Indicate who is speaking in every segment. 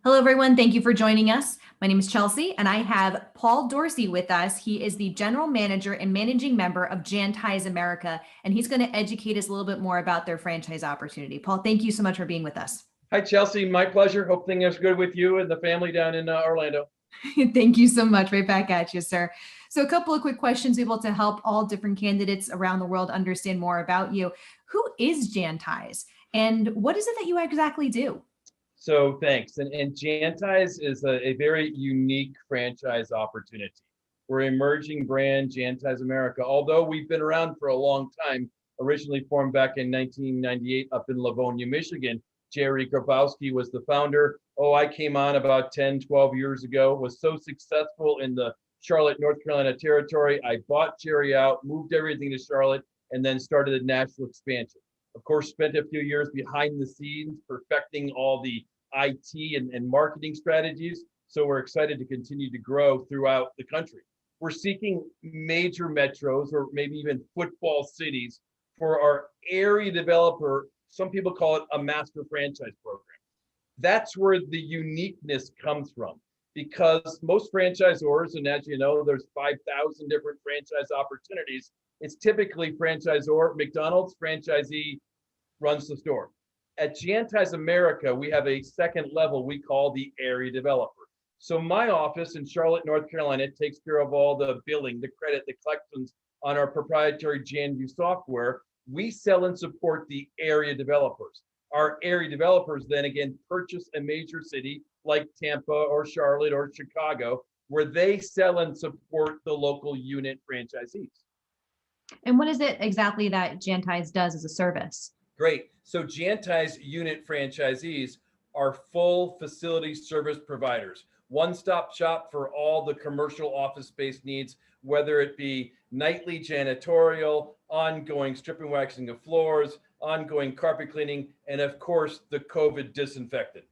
Speaker 1: Hello, everyone. Thank you for joining us. My name is Chelsea, and I have Paul Dorsey with us. He is the general manager and managing member of Jantize America, and he's going to educate us a little bit more about their franchise opportunity. Paul, thank you so much for being with us.
Speaker 2: Hi, Chelsea. My pleasure. Hope things are good with you and the family down in Orlando.
Speaker 1: Thank you so much. Right back at you, sir. So a couple of quick questions able to help all different candidates around the world understand more about you. Who is Jantize, and what is it that you exactly do?
Speaker 2: So thanks. And Jantize is a very unique franchise opportunity. We're an emerging brand, Jantize America. Although we've been around for a long time, originally formed back in 1998 up in Livonia, Michigan. Jerry Grabowski was the founder. Oh, I came on about 10, 12 years ago, was so successful in the Charlotte, North Carolina territory. I bought Jerry out, moved everything to Charlotte, and then started a national expansion. Of course, spent a few years behind the scenes perfecting all the IT and marketing strategies. So we're excited to continue to grow throughout the country. We're seeking major metros or maybe even football cities for our area developer. Some people call it a master franchise program. That's where the uniqueness comes from because most franchisors, and as you know, there's 5,000 different franchise opportunities. It's typically franchisor, McDonald's franchisee runs the store. At Jantize America, we have a second level we call the area developer. So my office in Charlotte, North Carolina takes care of all the billing, the credit, the collections on our proprietary JanView software. We sell and support the area developers. Our area developers then again purchase a major city like Tampa or Charlotte or Chicago, where they sell and support the local unit franchisees.
Speaker 1: And what is it exactly that Jantize does as a service?
Speaker 2: Great. So Jantize unit franchisees are full facility service providers, one-stop shop for all the commercial office space needs, whether it be nightly janitorial, ongoing stripping, waxing of floors, ongoing carpet cleaning, and of course, the COVID disinfectant.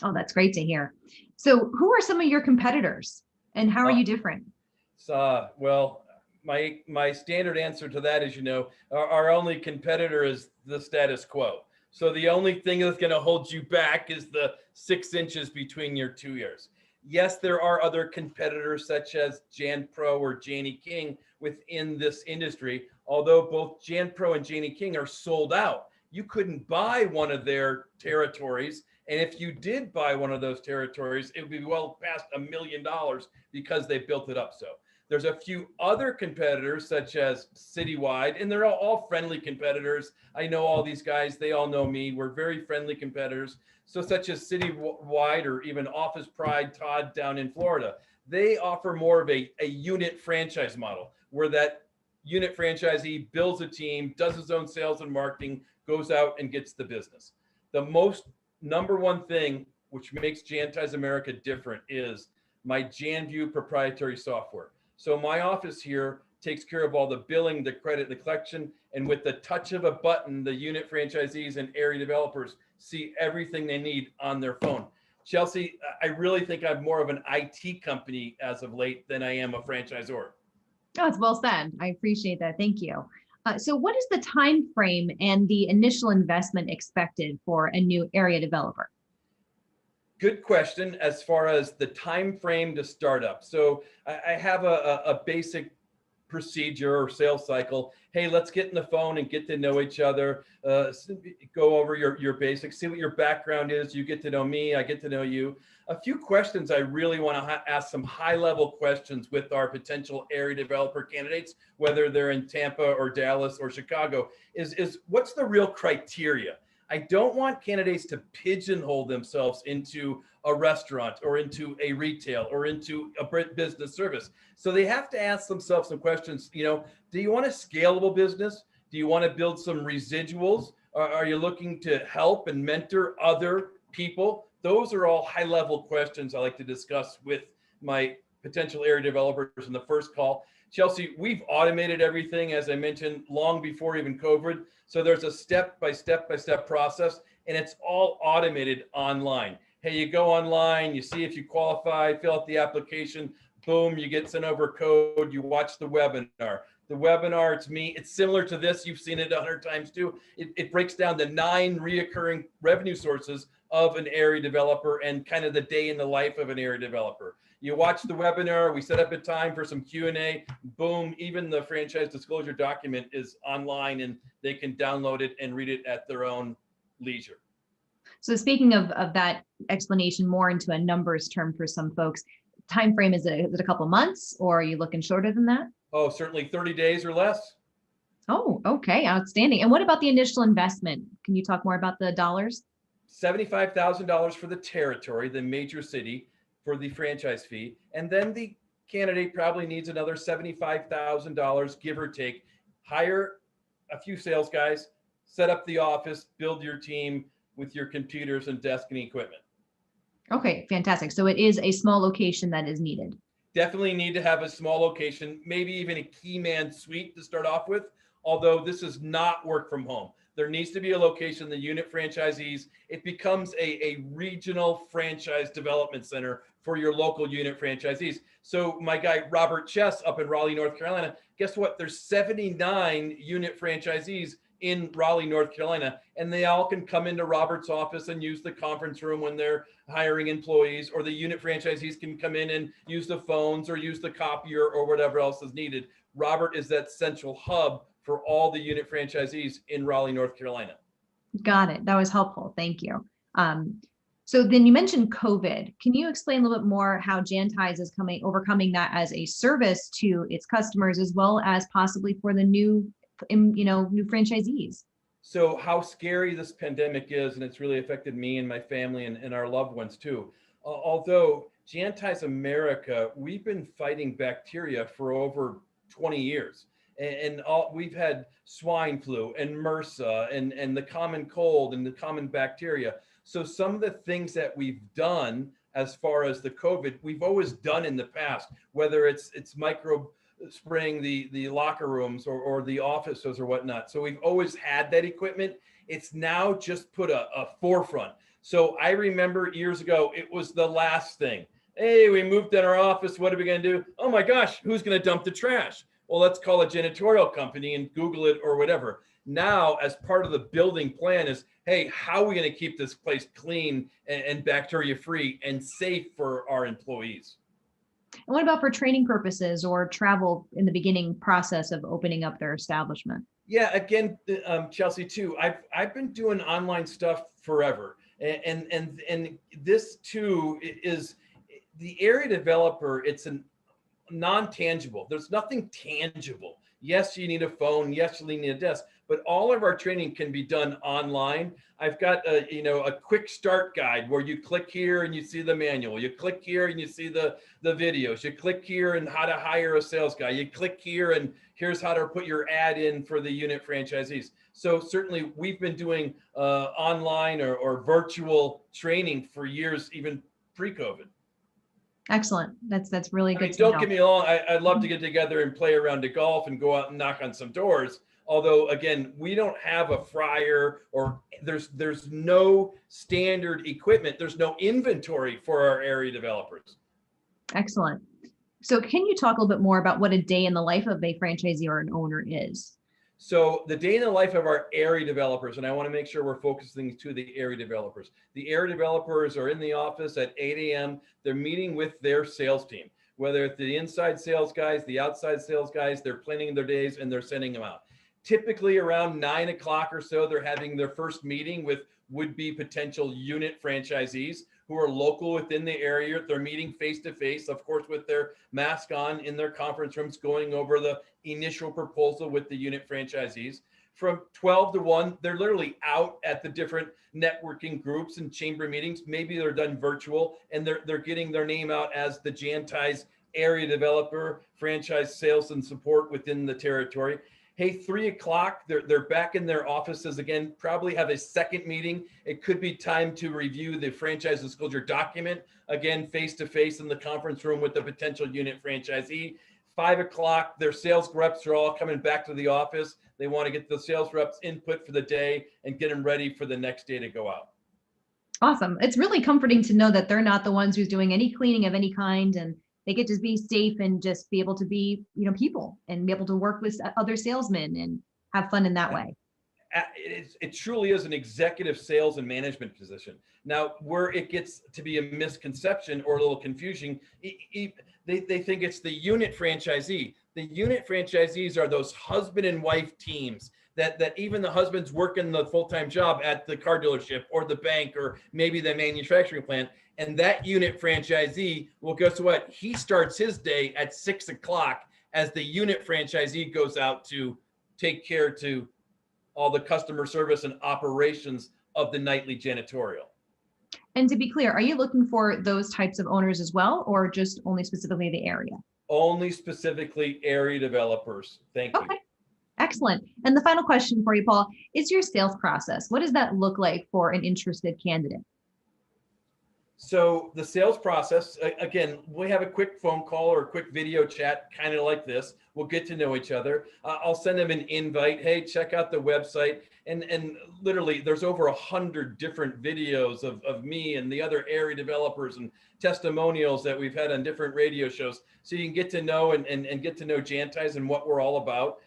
Speaker 1: Oh, that's great to hear. So who are some of your competitors and how are you different?
Speaker 2: Well, my standard answer to that is, our only competitor is the status quo. So the only thing that's going to hold you back is the 6 inches between your 2 ears. Yes, there are other competitors such as Jan Pro or Janie King within this industry. Although both Jan Pro and Janie King are sold out, you couldn't buy one of their territories. And if you did buy one of those territories, it would be well past $1 million because they built it up so. There's a few other competitors such as Citywide, and they're all friendly competitors. I know all these guys, they all know me. We're very friendly competitors. So such as Citywide or even Office Pride, Todd down in Florida, they offer more of a unit franchise model where that unit franchisee builds a team, does his own sales and marketing, goes out and gets the business. The most number one thing which makes Jantize America different is my JanView proprietary software. So my office here takes care of all the billing, the credit, the collection, and with the touch of a button, the unit franchisees and area developers see everything they need on their phone. Chelsea, I really think I'm more of an IT company as of late than I am a franchisor.
Speaker 1: Oh, it's well said. I appreciate that. Thank you. So what is the time frame and the initial investment expected for a new area developer?
Speaker 2: Good question as far as the time frame to start up. So I have a basic procedure or sales cycle. Hey, let's get in the phone and get to know each other. Go over your basics, see what your background is. You get to know me, I get to know you. A few questions I really want to ask, some high level questions with our potential area developer candidates, whether they're in Tampa or Dallas or Chicago, is what's the real criteria? I don't want candidates to pigeonhole themselves into a restaurant or into a retail or into a business service. So they have to ask themselves some questions. Do you want a scalable business? Do you want to build some residuals? Are you looking to help and mentor other people? Those are all high level questions I like to discuss with my potential area developers in the first call. Chelsea, we've automated everything, as I mentioned, long before even COVID. So there's a step-by-step process, and it's all automated online. Hey, you go online, you see if you qualify, fill out the application, boom, you get sent over code, you watch the webinar. The webinar, it's me. It's similar to this. You've seen it 100 times too. It breaks down the 9 reoccurring revenue sources of an area developer and kind of the day in the life of an area developer. You watch the webinar, we set up a time for some Q&A, boom, even the franchise disclosure document is online and they can download it and read it at their own leisure.
Speaker 1: So speaking of that explanation more into a numbers term for some folks, time frame, is it a couple months, or are you looking shorter than that?
Speaker 2: Oh, certainly 30 days or less.
Speaker 1: Oh, okay, outstanding. And what about the initial investment? Can you talk more about the dollars?
Speaker 2: $75,000 for the territory, the major city, for the franchise fee. And then the candidate probably needs another $75,000, give or take. Hire a few sales guys, set up the office, build your team with your computers and desk and equipment.
Speaker 1: Okay, fantastic. So it is a small location that is needed.
Speaker 2: Definitely need to have a small location, maybe even a key man suite to start off with, although this is not work from home. There needs to be a location, the unit franchisees, it becomes a regional franchise development center for your local unit franchisees. So my guy, Robert Chess up in Raleigh, North Carolina, guess what? There's 79 unit franchisees in Raleigh, North Carolina, and they all can come into Robert's office and use the conference room when they're hiring employees, or the unit franchisees can come in and use the phones or use the copier or whatever else is needed. Robert is that central hub for all the unit franchisees in Raleigh, North Carolina.
Speaker 1: Got it. That was helpful. Thank you. So then you mentioned COVID. Can you explain a little bit more how Jantize is overcoming that as a service to its customers, as well as possibly for the new franchisees?
Speaker 2: So how scary this pandemic is, and it's really affected me and my family and our loved ones too. Although Jantize America, we've been fighting bacteria for over 20 years. And we've had swine flu and MRSA and the common cold and the common bacteria. So some of the things that we've done as far as the COVID, we've always done in the past, whether it's microbe spraying the locker rooms or the offices or whatnot. So we've always had that equipment. It's now just put a forefront. So I remember years ago, it was the last thing. Hey, we moved in our office. What are we going to do? Oh my gosh, who's going to dump the trash? Well, let's call a janitorial company and Google it or whatever. Now, as part of the building plan is, hey, how are we going to keep this place clean and bacteria free and safe for our employees?
Speaker 1: And what about for training purposes or travel in the beginning process of opening up their establishment?
Speaker 2: Yeah, again, Chelsea too. I've been doing online stuff forever, and this too is the area developer. It's a non-tangible. There's nothing tangible. Yes, you need a phone. Yes, you need a desk, but all of our training can be done online. I've got a quick start guide where you click here and you see the manual. You click here and you see the videos. You click here and how to hire a sales guy. You click here and here's how to put your ad in for the unit franchisees. So certainly we've been doing online or virtual training for years, even pre-COVID.
Speaker 1: Excellent. That's really good.
Speaker 2: Don't get me wrong. I'd love to get together and play around to golf and go out and knock on some doors. Although, again, we don't have a fryer or there's no standard equipment. There's no inventory for our area developers.
Speaker 1: Excellent. So can you talk a little bit more about what a day in the life of a franchisee or an owner is?
Speaker 2: So the day in the life of our area developers, and I want to make sure we're focusing to the area developers. The area developers are in the office at 8 a.m. They're meeting with their sales team, whether it's the inside sales guys, the outside sales guys, they're planning their days and they're sending them out. Typically around 9 o'clock or so, they're having their first meeting with would-be potential unit franchisees who are local within the area. They're meeting face-to-face, of course, with their mask on in their conference rooms, going over the initial proposal with the unit franchisees. From 12 to 1, they're literally out at the different networking groups and chamber meetings. Maybe they're done virtual and they're getting their name out as the Jantize area developer, franchise sales and support within the territory. Hey, 3 o'clock, they're back in their offices again, probably have a second meeting. It could be time to review the franchise disclosure document, again, face-to-face in the conference room with the potential unit franchisee. 5 o'clock, their sales reps are all coming back to the office. They want to get the sales reps input for the day and get them ready for the next day to go out.
Speaker 1: Awesome. It's really comforting to know that they're not the ones who's doing any cleaning of any kind, and they get to be safe and just be able to be, people and be able to work with other salesmen and have fun in that way.
Speaker 2: it truly is an executive sales and management position. Now, where it gets to be a misconception or a little confusion, they think it's the unit franchisee. The unit franchisees are those husband and wife teams that even the husband's working the full-time job at the car dealership or the bank or maybe the manufacturing plant. And that unit franchisee, well, guess what? He starts his day at 6 o'clock as the unit franchisee goes out to take care to all the customer service and operations of the nightly janitorial.
Speaker 1: And to be clear, are you looking for those types of owners as well, or just only specifically the area?
Speaker 2: Only specifically area developers. Thank you.
Speaker 1: Okay, excellent. And the final question for you, Paul, is your sales process. What does that look like for an interested candidate?
Speaker 2: So the sales process, again, we have a quick phone call or a quick video chat, kind of like this. We'll get to know each other. I'll send them an invite. Hey, check out the website. And literally there's over 100 different videos of me and the other area developers and testimonials that we've had on different radio shows. So you can get to know and get to know Jantize and what we're all about.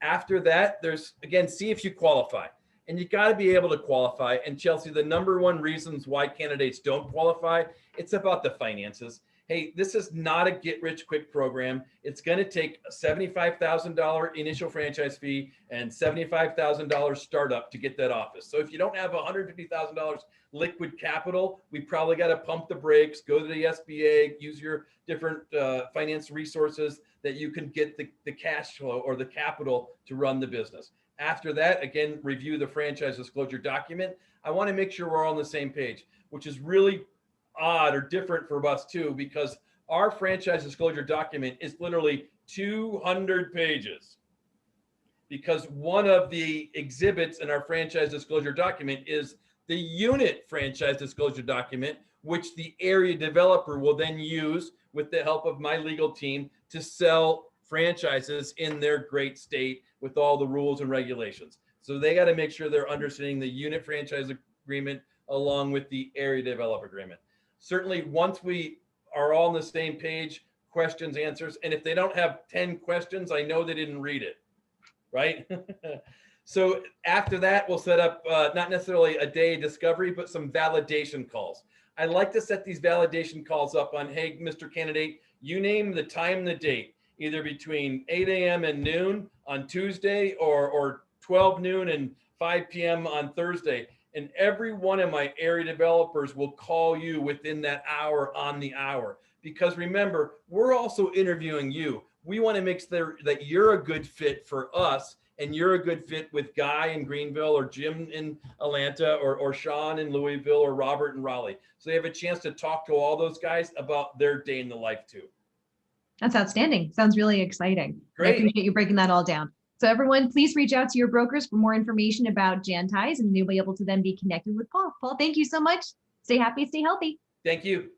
Speaker 2: After that, there's, again, see if you qualify. And you got to be able to qualify. And Chelsea, the number one reasons why candidates don't qualify, it's about the finances. Hey, this is not a get-rich-quick program. It's going to take a $75,000 initial franchise fee and $75,000 startup to get that office. So if you don't have $150,000 liquid capital, we probably got to pump the brakes, go to the SBA, use your different finance resources that you can get the cash flow or the capital to run the business. After that, again, review the franchise disclosure document. I want to make sure we're all on the same page, which is really odd or different for us too, because our franchise disclosure document is literally 200 pages. Because one of the exhibits in our franchise disclosure document is the unit franchise disclosure document, which the area developer will then use with the help of my legal team to sell franchises in their great state with all the rules and regulations. So they got to make sure they're understanding the unit franchise agreement along with the area developer agreement. Certainly, once we are all on the same page, questions, answers, and if they don't have 10 questions, I know they didn't read it, right? So after that, we'll set up not necessarily a day discovery, but some validation calls. I like to set these validation calls up on, hey, Mr. Candidate, you name the time and the date, either between 8 a.m. and noon on Tuesday or 12 noon and 5 p.m. on Thursday. And every one of my area developers will call you within that hour on the hour. Because remember, we're also interviewing you. We want to make sure that you're a good fit for us and you're a good fit with Guy in Greenville or Jim in Atlanta or Sean in Louisville or Robert in Raleigh. So they have a chance to talk to all those guys about their day in the life too.
Speaker 1: That's outstanding. Sounds really exciting.
Speaker 2: Great.
Speaker 1: I appreciate you breaking that all down. So everyone, please reach out to your brokers for more information about Jantize, and you'll be able to then be connected with Paul. Paul, thank you so much. Stay happy, stay healthy.
Speaker 2: Thank you.